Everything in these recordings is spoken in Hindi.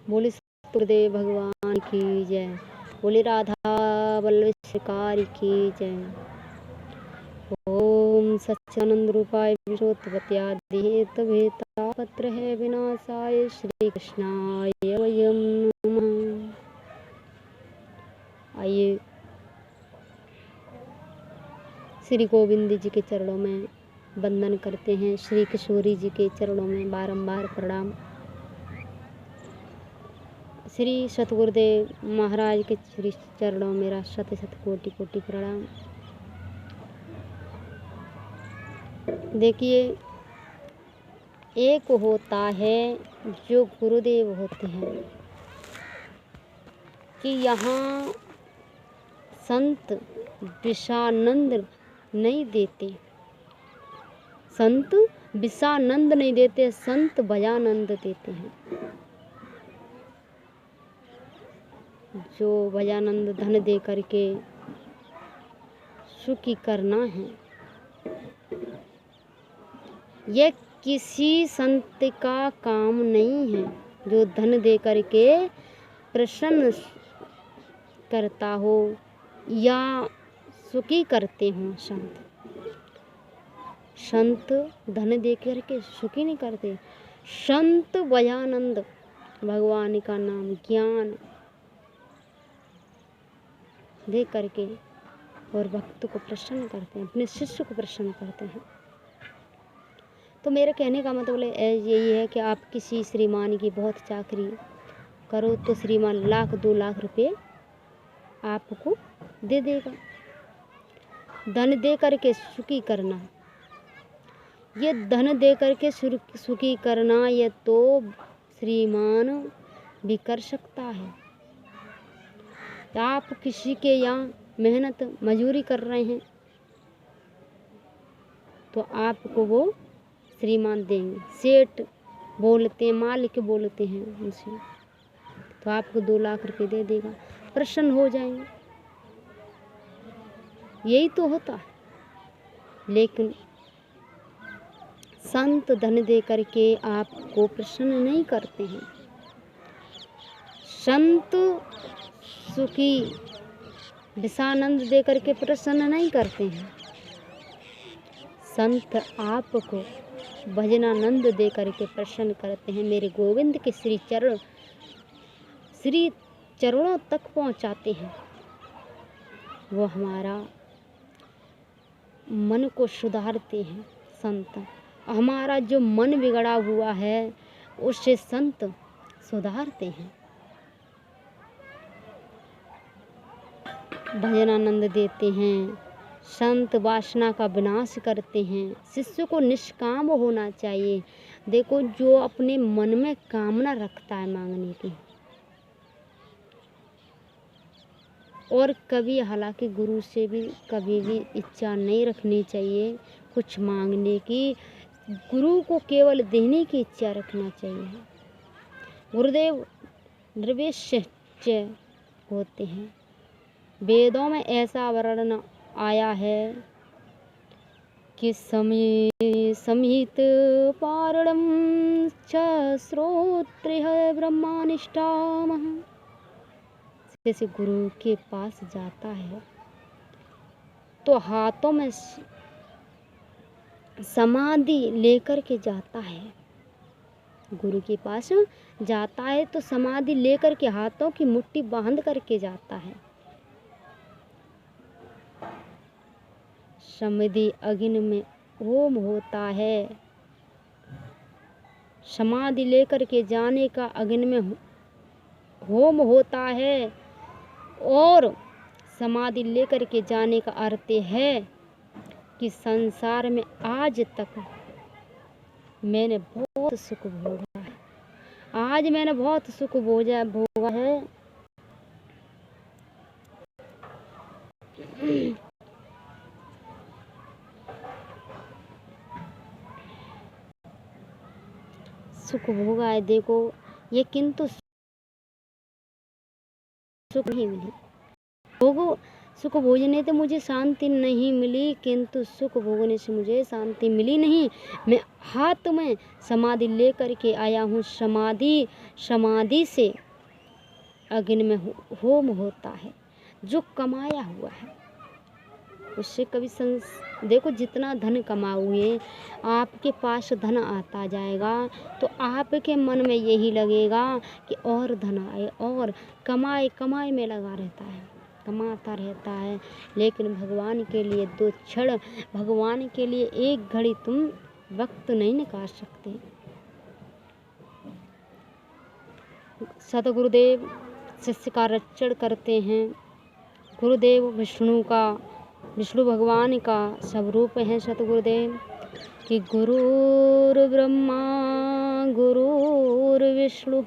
बोले सतगुरुदेव भगवान की जय। बोले राधा वल्लभ शिकारी की जय। ओम सच्चिदानंद रूपाय विश्वोत्पत्त्यादि हेतुभेतापत्र है विनाशाय श्री कृष्णाय वयम नमः। आइए श्री गोविंद जी के चरणों में वंदन करते हैं। श्री किशोरी जी के चरणों में बारंबार प्रणाम। श्री सतगुरुदेव महाराज के श्री चरणों मेरा शत शत कोटि कोटि प्रणाम। देखिए, एक होता है जो गुरुदेव होते हैं कि यहाँ संत विषानंद नहीं देते, संत विषानंद नहीं देते, संत भजानंद देते हैं। जो भजानंद धन दे करके सुखी करना है, यह किसी संत का काम नहीं है। जो धन दे करके प्रसन्न करता हो या सुखी करते हो, संत धन दे करके सुखी नहीं करते। संत भजानंद भगवान का नाम ज्ञान दे करके और भक्त को प्रसन्न करते हैं, अपने शिष्य को प्रसन्न करते हैं। तो मेरे कहने का मतलब यही है कि आप किसी श्रीमान की बहुत चाकरी करो तो श्रीमान 1,00,000 2 लाख रुपए आपको दे देगा। धन दे करके सुखी करना, ये धन दे करके सुखी करना, ये तो श्रीमान भी कर सकता है। आप किसी के यहाँ मेहनत मजूरी कर रहे हैं तो आपको वो श्रीमान देंगे। सेठ बोलते हैं, मालिक बोलते हैं उनसे, तो आपको 2 लाख रुपए दे देगा, प्रसन्न हो जाएंगे। यही तो होता है। लेकिन संत धन दे करके आपको प्रसन्न नहीं करते हैं। संत सुखी विषानंद दे करके प्रसन्न नहीं करते हैं। संत आपको भजनानंद दे करके प्रसन्न करते हैं। मेरे गोविंद के श्री चरणों तक पहुंचाते हैं। वो हमारा मन को सुधारते हैं। संत हमारा जो मन बिगड़ा हुआ है उससे संत सुधारते हैं, भजनानंद देते हैं। संत वासना का विनाश करते हैं। शिष्य को निष्काम होना चाहिए। देखो, जो अपने मन में कामना रखता है मांगने की, और कभी हालांकि गुरु से भी कभी भी इच्छा नहीं रखनी चाहिए कुछ मांगने की, गुरु को केवल देने की इच्छा रखना चाहिए। गुरुदेव निर्विशेष होते हैं। वेदों में ऐसा वर्णन आया है कि समित पारणम च श्रोत्रिय ब्रह्मानिष्ठाम। जैसे गुरु के पास जाता है तो हाथों में समाधि लेकर के जाता है। गुरु के पास जाता है तो समाधि लेकर के हाथों की मुट्ठी बांध करके जाता है। समाधि अग्नि में होम होता है। समाधि लेकर के जाने का अग्नि में होम होता है। और समाधि लेकर के जाने का अर्थ है कि संसार में आज तक मैंने बहुत सुख भोगा है, आज मैंने बहुत सुख भोगा है। सुख भोगा है। देखो, ये किंतु सुख नहीं मिली। भोगो सुख भोजने से मुझे शांति नहीं मिली, किंतु सुख भोगने से मुझे शांति मिली नहीं। मैं हाथ में समाधि लेकर के आया हूँ। समाधि से अग्नि में होम होता है। जो कमाया हुआ है उससे कभी देखो, जितना धन कमाओगे आपके पास धन आता जाएगा तो आपके मन में यही लगेगा कि और धन आए, और कमाए में लगा रहता है, कमाता रहता है। लेकिन भगवान के लिए 2 क्षण, भगवान के लिए 1 घड़ी तुम वक्त नहीं निकाल सकते। सतगुरुदेव शिष्य का रक्षण करते हैं। गुरुदेव विष्णु भगवान का स्वरूप है सतगुरुदेव कि गुरुर्ब्रह्मा गुरुर्विष्णु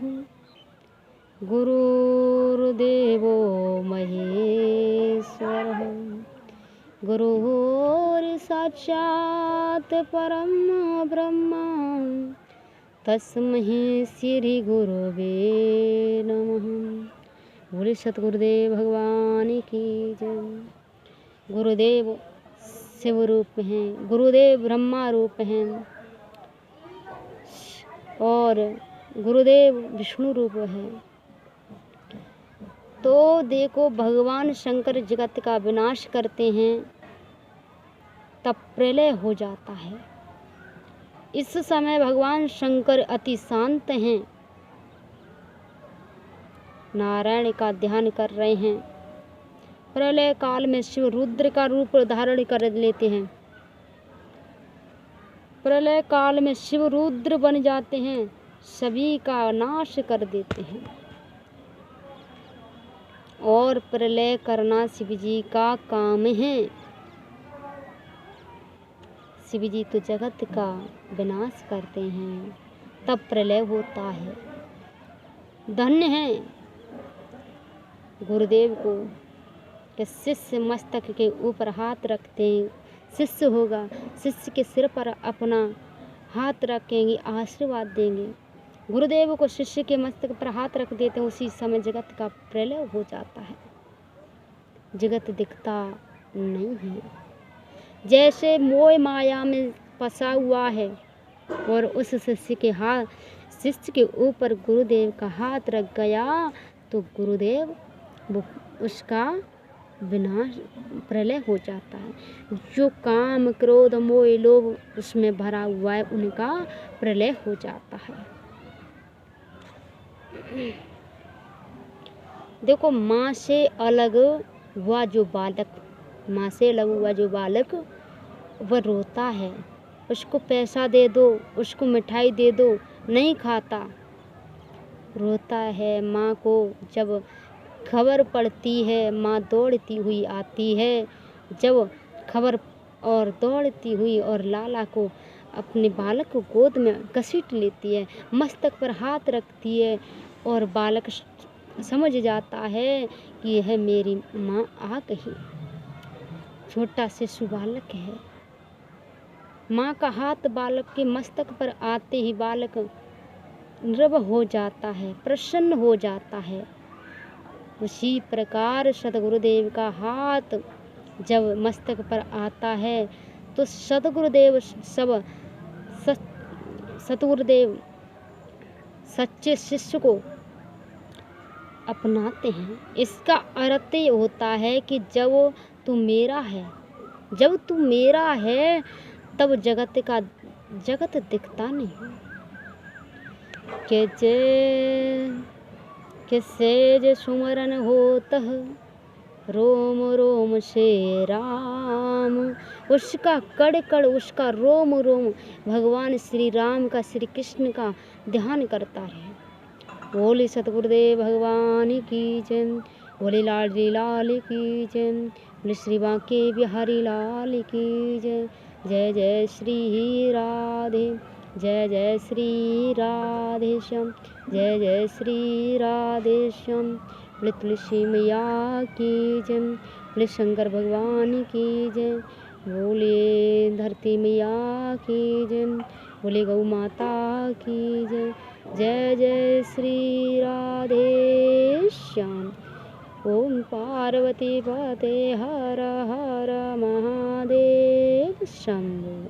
गुरुर्देवो महेश्वर गुरुर्साक्षात् परम ब्रह्म तस्मै श्री गुरुवे नमः। बोले सतगुरुदेव भगवान की जय। गुरुदेव शिव रूप हैं, गुरुदेव ब्रह्मा रूप हैं और गुरुदेव विष्णु रूप है। तो देखो, भगवान शंकर जगत का विनाश करते हैं तब प्रलय हो जाता है। इस समय भगवान शंकर अति शांत हैं, नारायण का ध्यान कर रहे हैं। प्रलय काल में शिव रुद्र का रूप धारण कर लेते हैं। प्रलय काल में शिव रुद्र बन जाते हैं, सभी का नाश कर देते हैं। और प्रलय करना शिव जी का काम है। शिव जी तो जगत का विनाश करते हैं, तब प्रलय होता है। धन्य है गुरुदेव को कि शिष्य मस्तक के ऊपर हाथ रखते हैं। शिष्य होगा, शिष्य के सिर पर अपना हाथ रखेंगे, आशीर्वाद देंगे। गुरुदेव को शिष्य के मस्तक पर हाथ रख देते हैं, उसी समय जगत का प्रलय हो जाता है। जगत दिखता नहीं है। जैसे मोह माया में फंसा हुआ है और उस शिष्य के ऊपर गुरुदेव का हाथ रख गया तो गुरुदेव उसका विनाश प्रलय हो जाता है। जो काम क्रोध मोह लोभ उसमें भरा हुआ है उनका प्रलय हो जाता है। देखो, माँ से अलग हुआ जो बालक वह रोता है, उसको पैसा दे दो, उसको मिठाई दे दो, नहीं खाता, रोता है। माँ को जब खबर पड़ती है, माँ दौड़ती हुई आती है, जब खबर और दौड़ती हुई और लाला को अपने बालक को गोद में घसीट लेती है, मस्तक पर हाथ रखती है और बालक समझ जाता है कि यह मेरी माँ आ गई। छोटा शिशु बालक है। माँ का हाथ बालक के मस्तक पर आते ही बालक निर्भय हो जाता है, प्रसन्न हो जाता है। उसी प्रकार सतगुरुदेव का हाथ जब मस्तक पर आता है तो सतगुरुदेव सच्चे शिष्य को अपनाते हैं। इसका अर्थ ये होता है कि जब तू मेरा है तब जगत दिखता नहीं। कि सेज सुमरन होता रोम रोम से राम, उसका कड़ कड़, उसका रोम रोम भगवान श्री राम का, श्री कृष्ण का ध्यान करता रहे। बोले सतगुरुदेव भगवान की जय। बोले लाडली लाल की जय। बोले श्री बांके बिहारी लाल की जय। जय जय श्री राधे, जय जय श्री राधे श्याम, जय जय श्री राधे श्याम। बोले तुलसी मैया की जय। बोले शंकर भगवान की जय। बोले धरती मैया की जय। बोले गौ माता की जय। जय जय श्री राधे श्याम। ओम पार्वती पते हर हर महादेव शंभो।